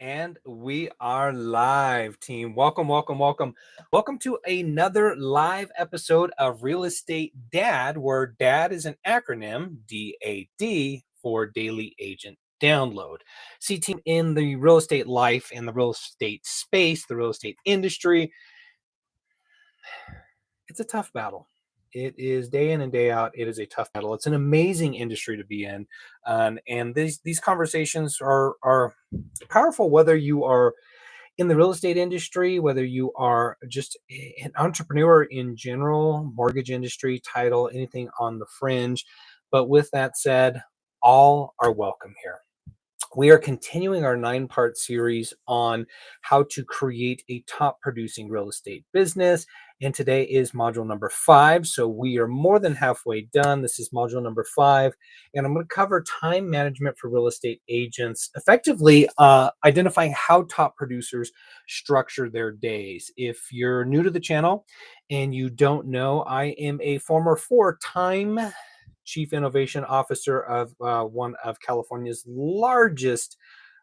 And we are live, team. Welcome, welcome, welcome. Welcome to another live episode of Real Estate Dad, where DAD is an acronym, DAD, for Daily Agent Download. See, team, in the real estate life and the real estate space, the real estate industry, it's a tough battle. It is day in and day out. It is a tough battle. It's an amazing industry to be in, and these conversations are powerful. Whether you are in the real estate industry, whether you are just an entrepreneur in general, mortgage industry, title, anything on the fringe. But with that said, all are welcome here. We are continuing our 9-part series on how to create a top producing real estate business. And today is module number 5. So we are more than halfway done. This is module number 5. And I'm going to cover time management for real estate agents, effectively identifying how top producers structure their days. If you're new to the channel and you don't know, I am a former 4-time Chief Innovation Officer of one of California's largest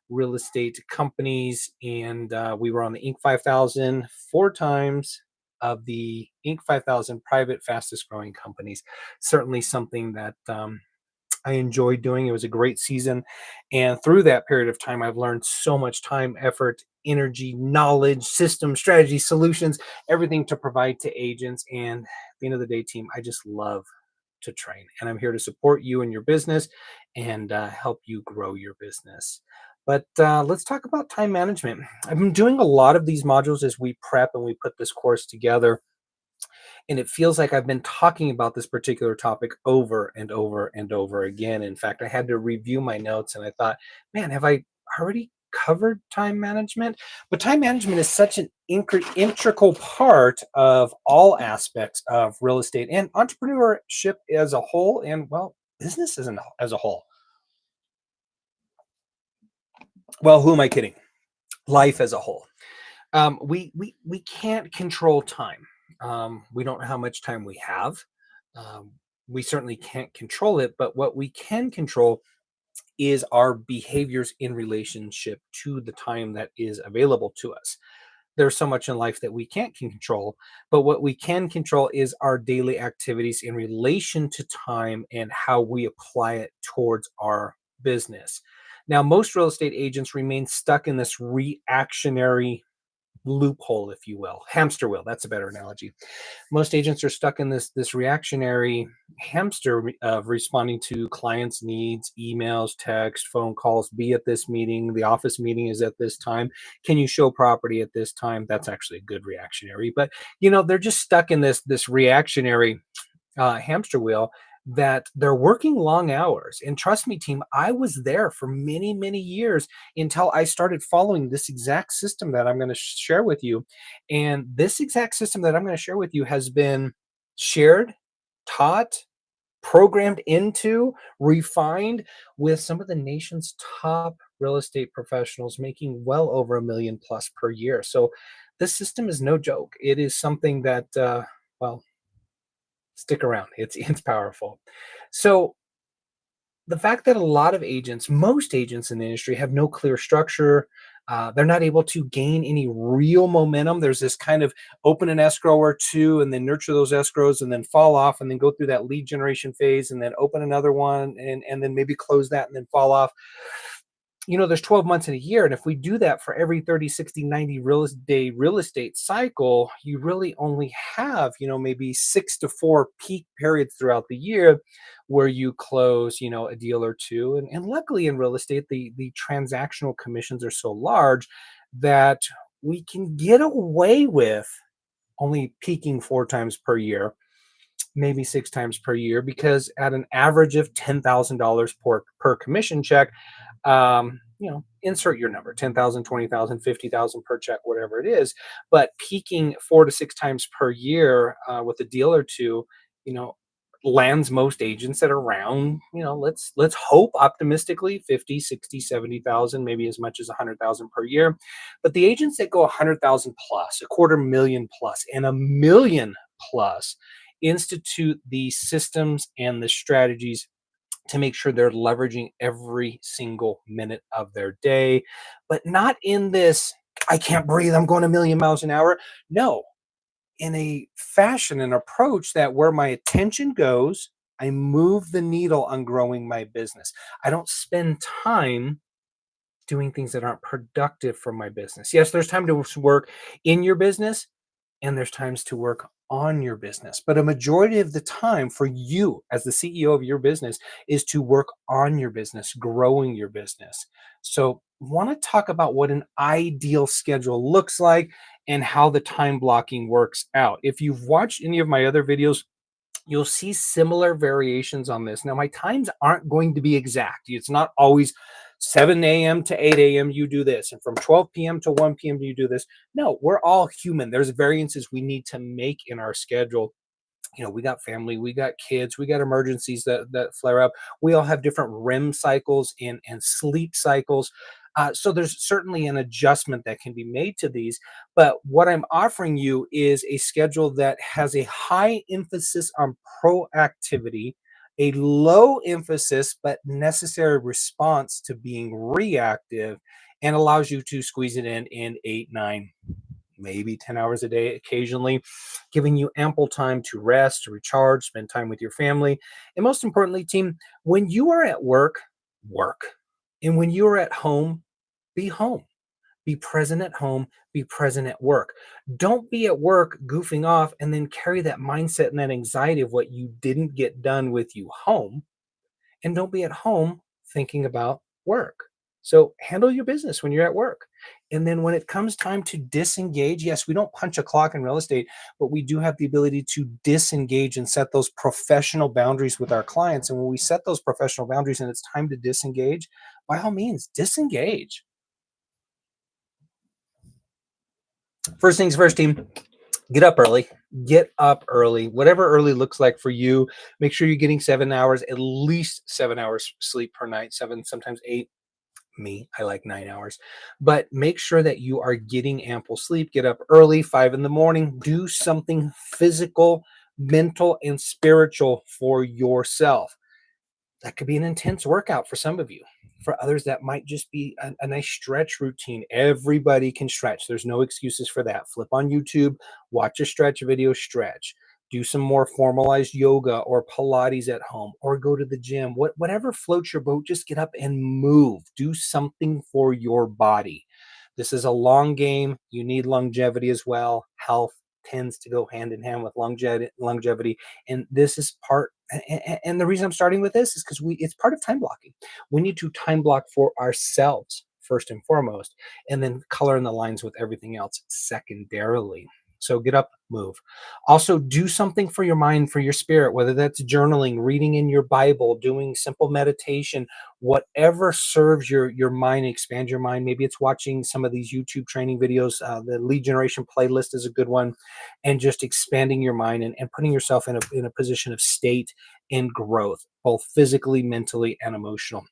real estate companies. And we were on the Inc. 5000 4 times of the Inc. 5000 private fastest growing companies. Certainly something that I enjoyed doing. It was a great season. And through that period of time, I've learned so much time, effort, energy, knowledge, system, strategy, solutions, everything to provide to agents. And at the end of the day, team, I just love to train, and I'm here to support you in your business and help you grow your business. But let's talk about time management. I've been doing a lot of these modules as we prep and we put this course together, and it feels like I've been talking about this particular topic over and over and over again. In fact, I had to review my notes and I thought, man, have I already covered time management? But time management is such an integral part of all aspects of real estate and entrepreneurship as a whole, and well, business as a whole. Well, who am I kidding? Life as a whole. We can't control time. We don't know how much time we have. Um, we certainly can't control it, but what we can control is our behaviors in relationship to the time that is available to us. There's so much in life that we can't control, but what we can control is our daily activities in relation to time and how we apply it towards our business. Now, most real estate agents remain stuck in this reactionary loophole, if you will, hamster wheel. That's a better analogy. Most agents are stuck in this reactionary hamster of responding to clients' needs, emails, text, phone calls. Be at this meeting. The office meeting is at this time. Can you show property at this time? That's actually a good reactionary, but they're just stuck in this reactionary hamster wheel, that they're working long hours. And trust me, team, I was there for many, many years until I started following this exact system that I'm going to share with you. And this exact system that I'm going to share with you has been shared, taught, programmed into, refined with some of the nation's top real estate professionals making well over $1 million plus per year. So this system is no joke. It is something that, well, stick around. It's powerful. So the fact that a lot of agents, most agents in the industry, have no clear structure, they're not able to gain any real momentum. There's this kind of open an escrow or two and then nurture those escrows and then fall off and then go through that lead generation phase and then open another one and then maybe close that and then fall off. There's 12 months in a year. And if we do that for every 30, 60, 90 real estate cycle, you really only have, maybe 6 to 4 peak periods throughout the year where you close, a deal or two. And luckily in real estate, the transactional commissions are so large that we can get away with only peaking 4 times per year, maybe 6 times per year, because at an average of $10,000 per commission check, insert your number, 10,000, 20,000, 50,000 per check, whatever it is, but peaking 4 to 6 times per year with a deal or two, lands most agents at around, let's hope optimistically 50, 60, 70,000, maybe as much as 100,000 per year. But the agents that go 100,000 plus, $250,000 plus, and $1 million plus institute the systems and the strategies to make sure they're leveraging every single minute of their day, but not in this, I can't breathe, I'm going a million miles an hour. No, in a fashion and approach that where my attention goes, I move the needle on growing my business. I don't spend time doing things that aren't productive for my business. Yes, there's time to work in your business and there's times to work on your business. But a majority of the time for you as the CEO of your business is to work on your business, growing your business. So, want to talk about what an ideal schedule looks like and how the time blocking works out. If you've watched any of my other videos, you'll see similar variations on this. Now, my times aren't going to be exact. It's not always 7 a.m. to 8 a.m. you do this, and from 12 p.m. to 1 p.m. you do this. No, we're all human. There's variances we need to make in our schedule. We got family, we got kids, we got emergencies that flare up. We all have different REM cycles and sleep cycles. So there's certainly an adjustment that can be made to these. But what I'm offering you is a schedule that has a high emphasis on proactivity, a low emphasis but necessary response to being reactive, and allows you to squeeze it in 8, 9, maybe 10 hours a day occasionally, giving you ample time to rest, to recharge, spend time with your family. And most importantly, team, when you are at work, work. And when you are at home, be home. Be present at home, be present at work. Don't be at work goofing off and then carry that mindset and that anxiety of what you didn't get done with you home, and don't be at home thinking about work. So handle your business when you're at work. And then when it comes time to disengage, yes, we don't punch a clock in real estate, but we do have the ability to disengage and set those professional boundaries with our clients. And when we set those professional boundaries and it's time to disengage, by all means, disengage. First things first, team, get up early. Get up early. Whatever early looks like for you, make sure you're getting 7 hours, at least 7 hours sleep per night, seven, sometimes eight. Me, I like 9 hours, but make sure that you are getting ample sleep. Get up early, 5 in the morning, do something physical, mental, and spiritual for yourself. That could be an intense workout for some of you. For others, that might just be a nice stretch routine. Everybody can stretch. There's no excuses for that. Flip on YouTube, watch a stretch video, stretch. Do some more formalized yoga or Pilates at home, or go to the gym. Whatever floats your boat, just get up and move. Do something for your body. This is a long game. You need longevity as well. Health tends to go hand in hand with longevity, and this is part. And the reason I'm starting with this is because it's part of time blocking. We need to time block for ourselves first and foremost, and then color in the lines with everything else secondarily. So get up, move. Also, do something for your mind, for your spirit, whether that's journaling, reading in your Bible, doing simple meditation, whatever serves your mind, expand your mind. Maybe it's watching some of these YouTube training videos. The lead generation playlist is a good one, and just expanding your mind and putting yourself in a position of state and growth, both physically, mentally, and emotional.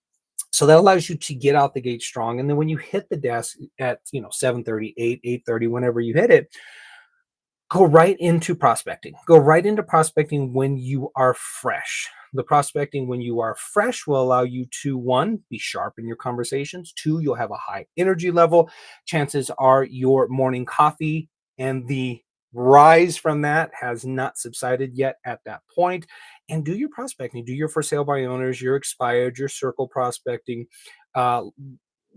So that allows you to get out the gate strong. And then when you hit the desk at 7:30, 8:30, whenever you hit it, go right into prospecting. Go right into prospecting when you are fresh. The prospecting when you are fresh will allow you to, one, be sharp in your conversations. Two, you'll have a high energy level. Chances are your morning coffee and the rise from that has not subsided yet at that point. And do your prospecting, do your for sale by owners, your expired, your circle prospecting. Uh,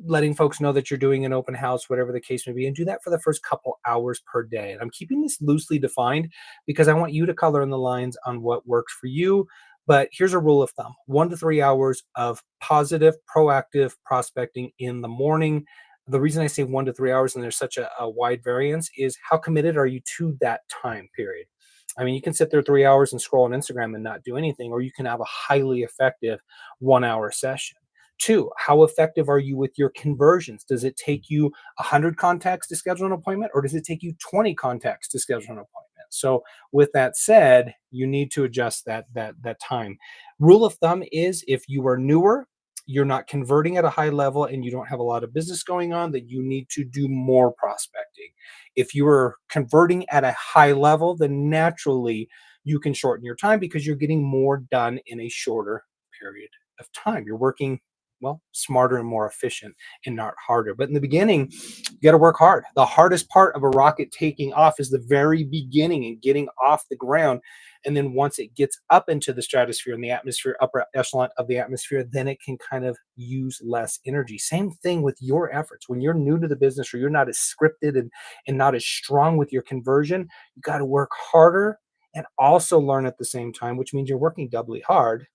Letting folks know that you're doing an open house, whatever the case may be, and do that for the first couple hours per day. And I'm keeping this loosely defined because I want you to color in the lines on what works for you. But here's a rule of thumb: 1 to 3 hours of positive, proactive prospecting in the morning. The reason I say 1 to 3 hours and there's such a wide variance is how committed are you to that time period? I mean, you can sit there 3 hours and scroll on Instagram and not do anything, or you can have a highly effective 1 hour session. Two, how effective are you with your conversions? Does it take you 100 contacts to schedule an appointment, or does it take you 20 contacts to schedule an appointment? So, with that said, you need to adjust that time. Rule of thumb is if you are newer, you're not converting at a high level, and you don't have a lot of business going on, that you need to do more prospecting. If you are converting at a high level, then naturally you can shorten your time because you're getting more done in a shorter period of time. You're working, well, smarter and more efficient and not harder. But in the beginning, you got to work hard. The hardest part of a rocket taking off is the very beginning and getting off the ground. And then once it gets up into the stratosphere and the atmosphere, upper echelon of the atmosphere, then it can kind of use less energy. Same thing with your efforts. When you're new to the business or you're not as scripted and not as strong with your conversion, you got to work harder and also learn at the same time, which means you're working doubly hard.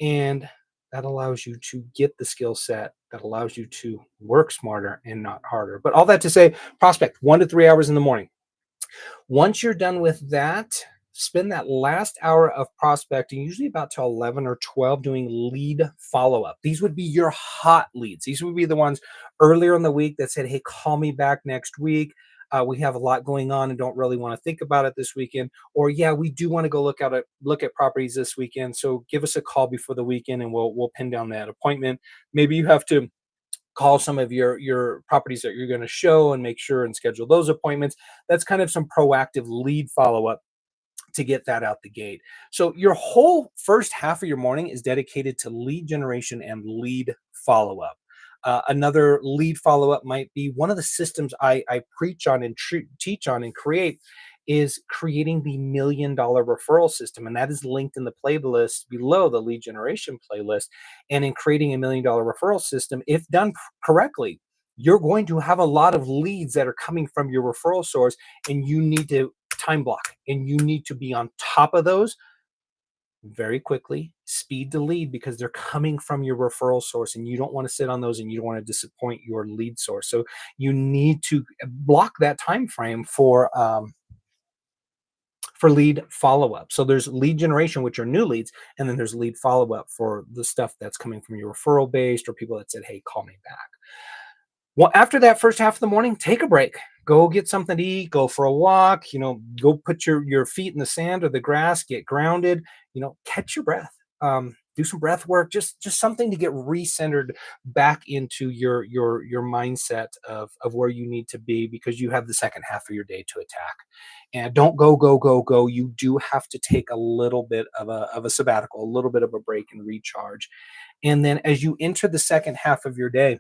And that allows you to get the skill set that allows you to work smarter and not harder. But all that to say, prospect 1 to 3 hours in the morning. Once you're done with that, spend that last hour of prospecting, usually about till 11 or 12, doing lead follow up. These would be your hot leads. These would be the ones earlier in the week that said, hey, call me back next week. We have a lot going on and don't really want to think about it this weekend. Or yeah, we do want to go look at properties this weekend. So give us a call before the weekend and we'll pin down that appointment. Maybe you have to call some of your properties that you're going to show and make sure and schedule those appointments. That's kind of some proactive lead follow up to get that out the gate. So your whole first half of your morning is dedicated to lead generation and lead follow up. Another lead follow up might be one of the systems I preach on and teach on and create is creating the $1 million referral system. And that is linked in the playlist below the lead generation playlist. And in creating a $1 million referral system, if done correctly, you're going to have a lot of leads that are coming from your referral source, and you need to time block and you need to be on top of those very quickly, speed the lead because they're coming from your referral source and you don't want to sit on those and you don't want to disappoint your lead source. So you need to block that time frame for lead follow-up. So there's lead generation, which are new leads, and then there's lead follow-up for the stuff that's coming from your referral based or people that said, hey, call me back. Well, after that first half of the morning, take a break. Go get something to eat, go for a walk, go put your feet in the sand or the grass, get grounded, catch your breath. Do some breath work, just something to get recentered back into your mindset of where you need to be because you have the second half of your day to attack. And don't go, go, go, go. You do have to take a little bit of a sabbatical, a little bit of a break and recharge. And then as you enter the second half of your day,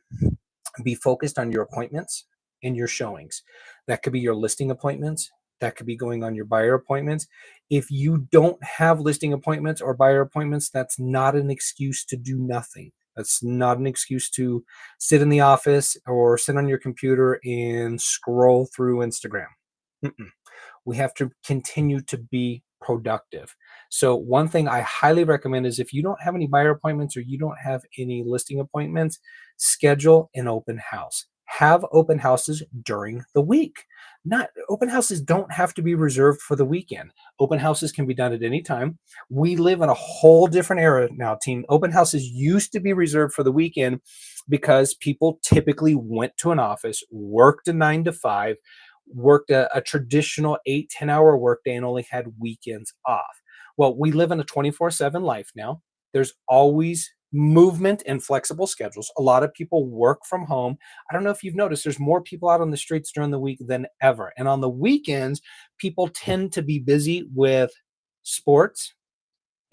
be focused on your appointments and your showings. That could be your listing appointments. That could be going on your buyer appointments. If you don't have listing appointments or buyer appointments, that's not an excuse to do nothing. That's not an excuse to sit in the office or sit on your computer and scroll through Instagram. Mm-mm. We have to continue to be productive. So one thing I highly recommend is if you don't have any buyer appointments or you don't have any listing appointments, schedule an open house. Have open houses during the week. Not open houses don't have to be reserved for the weekend. Open houses can be done at any time. We live in a whole different era now, team. Open houses used to be reserved for the weekend because people typically went to an office, worked a 9 to 5, worked a traditional 8-10 hour workday and only had weekends off. Well, we live in a 24/7 life now. There's always movement and flexible schedules. A lot of people work from home. I don't know if you've noticed, there's more people out on the streets during the week than ever. And on the weekends, people tend to be busy with sports,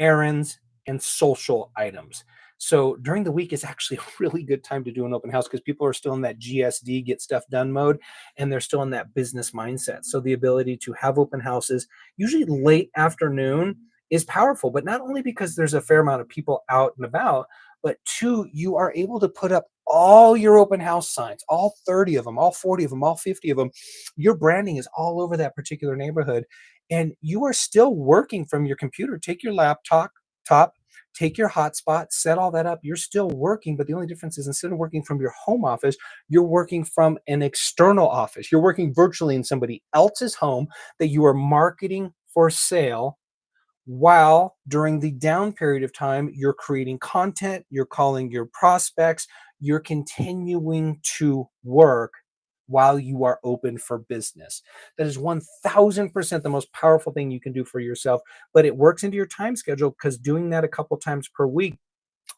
errands, and social items. So during the week is actually a really good time to do an open house because people are still in that GSD, get stuff done mode, and they're still in that business mindset. So the ability to have open houses, usually late afternoon, is powerful, but not only because there's a fair amount of people out and about, but two, you are able to put up all your open house signs, all 30 of them, all 40 of them, all 50 of them. Your branding is all over that particular neighborhood and you are still working from your computer. Take your top, take your hotspot, set all that up. You're still working, but the only difference is instead of working from your home office, you're working from an external office. You're working virtually in somebody else's home that you are marketing for sale while during the down period of time, you're creating content, you're calling your prospects, you're continuing to work while you are open for business. That is 1000% the most powerful thing you can do for yourself, but it works into your time schedule because doing that a couple times per week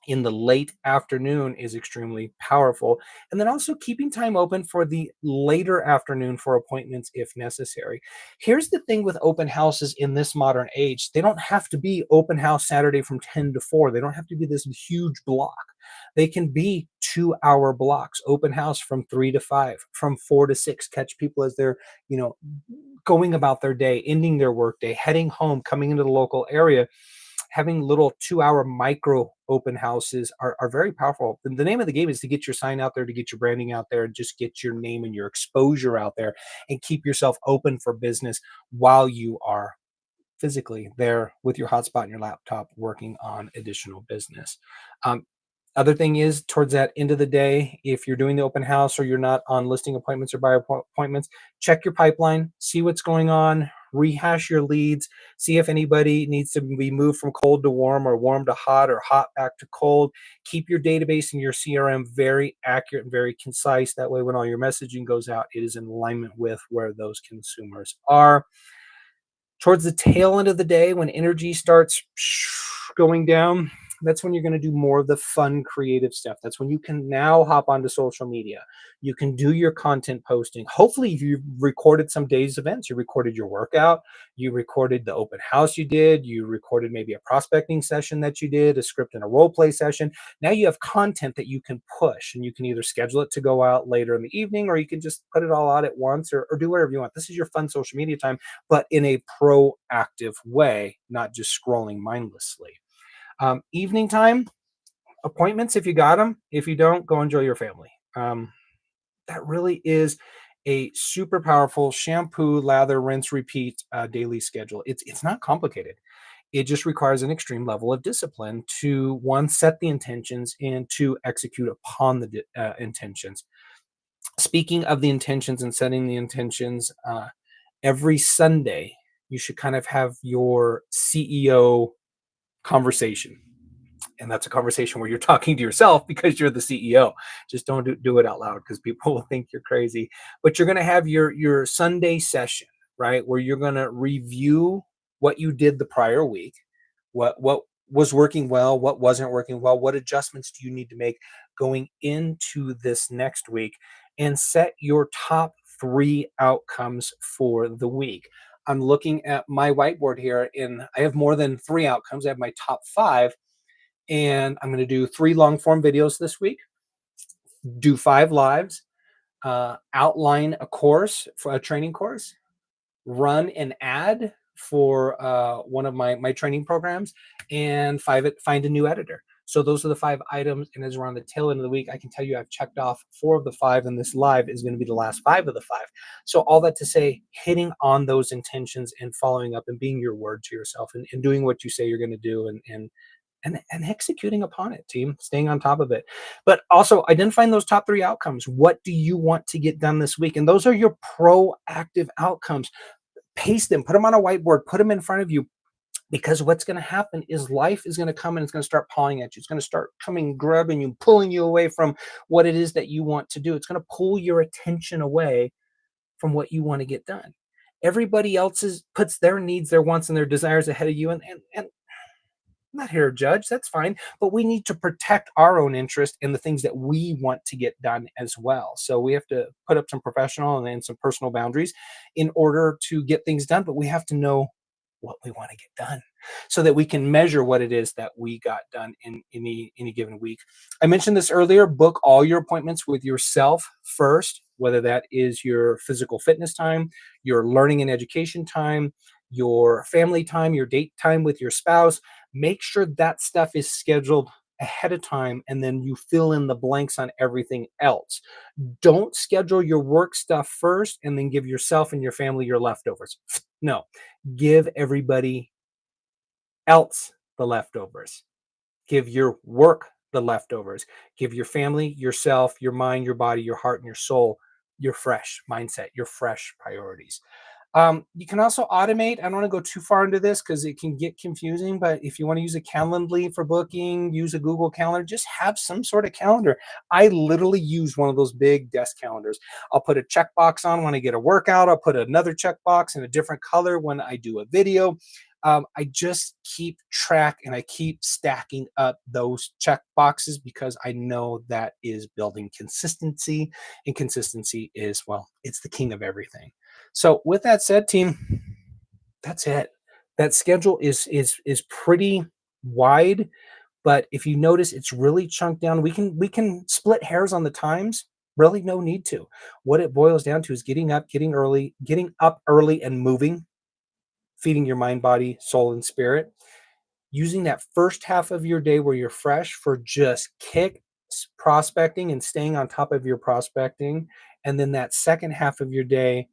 in the late afternoon is extremely powerful. And then also keeping time open for the later afternoon for appointments if necessary. Here's the thing with open houses in this modern age, they don't have to be open house Saturday from 10 to 4. They don't have to be this huge block. They can be 2 hour blocks, open house from 3 to 5, from 4 to 6. Catch people as they're, you know, going about their day, ending their workday, heading home, coming into the local area. Having little 2 hour micro open houses are very powerful. And the name of the game is to get your sign out there, to get your branding out there, and just get your name and your exposure out there and keep yourself open for business while you are physically there with your hotspot and your laptop working on additional business. Um, Other thing is towards that end of the day, if you're doing the open house or you're not on listing appointments or buyer appointments, check your pipeline, see what's going on, rehash your leads, see if anybody needs to be moved from cold to warm or warm to hot or hot back to cold. Keep your database and your CRM very accurate and very concise. That way, when all your messaging goes out, it is in alignment with where those consumers are. Towards the tail end of the day, when energy starts going down, that's when you're going to do more of the fun creative stuff. That's when you can now hop onto social media. You can do your content posting. Hopefully you recorded some days events. You recorded your workout, you recorded the open house you did, you recorded maybe a prospecting session that you did, a script and a role play session. Now you have content that you can push, and you can either schedule it to go out later in the evening, or you can just put it all out at once, or do whatever you want. This is your fun social media time, but in a proactive way, not just scrolling mindlessly. Evening time, appointments if you got them. If you don't, go enjoy your family. That really is a super powerful shampoo, lather, rinse, repeat daily schedule. It's not complicated. It just requires an extreme level of discipline to one, set the intentions, and to execute upon the intentions. Speaking of the intentions and setting the intentions, every Sunday you should kind of have your CEO conversation. And that's a conversation where you're talking to yourself because you're the CEO. Just don't do it out loud because people will think you're crazy. But you're going to have your Sunday session, right? Where you're going to review what you did the prior week, what was working well, what wasn't working well, what adjustments do you need to make going into this next week, and set your top 3 outcomes for the week. I'm looking at my whiteboard here, and I have more than 3 outcomes. I have my top 5, and I'm going to do 3 long form videos this week, do 5 lives, outline a course for a training course, run an ad for one of my training programs, and find a new editor. So those are the 5 items. And as we're on the tail end of the week, I can tell you I've checked off 4 of the 5, and this live is going to be the last 5 of the 5. So all that to say, hitting on those intentions and following up and being your word to yourself, and doing what you say you're going to do, and executing upon it, team, staying on top of it. But also identifying those top 3 outcomes. What do you want to get done this week? And those are your proactive outcomes. Paste them, put them on a whiteboard, put them in front of you, because what's going to happen is life is going to come and it's going to start pawing at you. It's going to start coming, grabbing you, pulling you away from what it is that you want to do. It's going to pull your attention away from what you want to get done. Everybody else's puts their needs, their wants, and their desires ahead of you. And I'm not here to judge, that's fine. But we need to protect our own interest in the things that we want to get done as well. So we have to put up some professional and then some personal boundaries in order to get things done. But we have to know what we want to get done so that we can measure what it is that we got done in any given week. I mentioned this earlier, book all your appointments with yourself first, whether that is your physical fitness time, your learning and education time, your family time, your date time with your spouse. Make sure that stuff is scheduled ahead of time, and then you fill in the blanks on everything else. Don't schedule your work stuff first and then give yourself and your family your leftovers. No, give everybody else the leftovers. Give your work the leftovers. Give your family, yourself, your mind, your body, your heart, and your soul your fresh mindset, your fresh priorities. You can also automate. I don't want to go too far into this because it can get confusing, but if you want to use a Calendly for booking, use a Google Calendar, just have some sort of calendar. I literally use one of those big desk calendars. I'll put a checkbox on when I get a workout. I'll put another checkbox in a different color when I do a video. I just keep track and I keep stacking up those check boxes because I know that is building consistency, and consistency is, well, it's the king of everything. So with that said, team, that's it. That schedule is pretty wide, but if you notice, it's really chunked down. We can split hairs on the times. Really, no need to. What it boils down to is getting up early and moving, feeding your mind, body, soul, and spirit. Using that first half of your day where you're fresh for just prospecting and staying on top of your prospecting, and then that second half of your day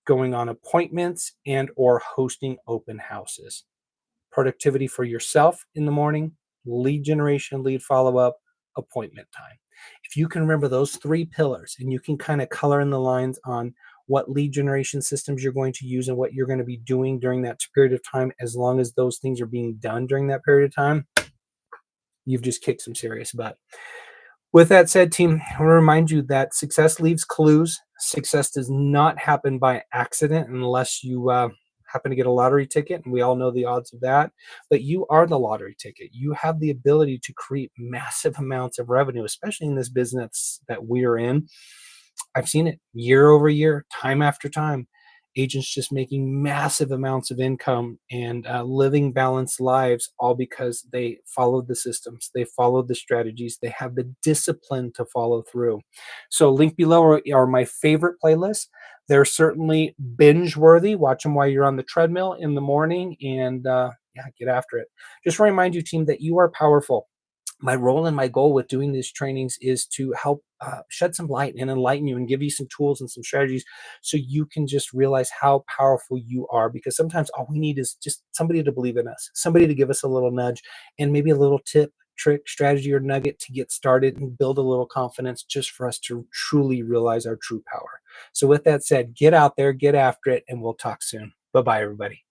going on appointments and or hosting open houses. Productivity for yourself in the morning, lead generation, lead follow up, appointment time. If you can remember those three pillars and you can kind of color in the lines on what lead generation systems you're going to use and what you're going to be doing during that period of time, as long as those things are being done during that period of time, you've just kicked some serious butt. With that said, team, I want to remind you that success leaves clues. Success does not happen by accident unless you happen to get a lottery ticket, and we all know the odds of that. But you are the lottery ticket. You have the ability to create massive amounts of revenue, especially in this business that we're in. I've seen it year over year, time after time. Agents just making massive amounts of income and living balanced lives, all because they followed the systems, they followed the strategies, they have the discipline to follow through. So, link below are my favorite playlists. They're certainly binge worthy. Watch them while you're on the treadmill in the morning, and yeah, get after it. Just remind you, team, that you are powerful. My role and my goal with doing these trainings is to help shed some light and enlighten you and give you some tools and some strategies so you can just realize how powerful you are, because sometimes all we need is just somebody to believe in us, somebody to give us a little nudge, and maybe a little tip, trick, strategy, or nugget to get started and build a little confidence, just for us to truly realize our true power. So with that said, get out there, get after it, and we'll talk soon. Bye bye, everybody.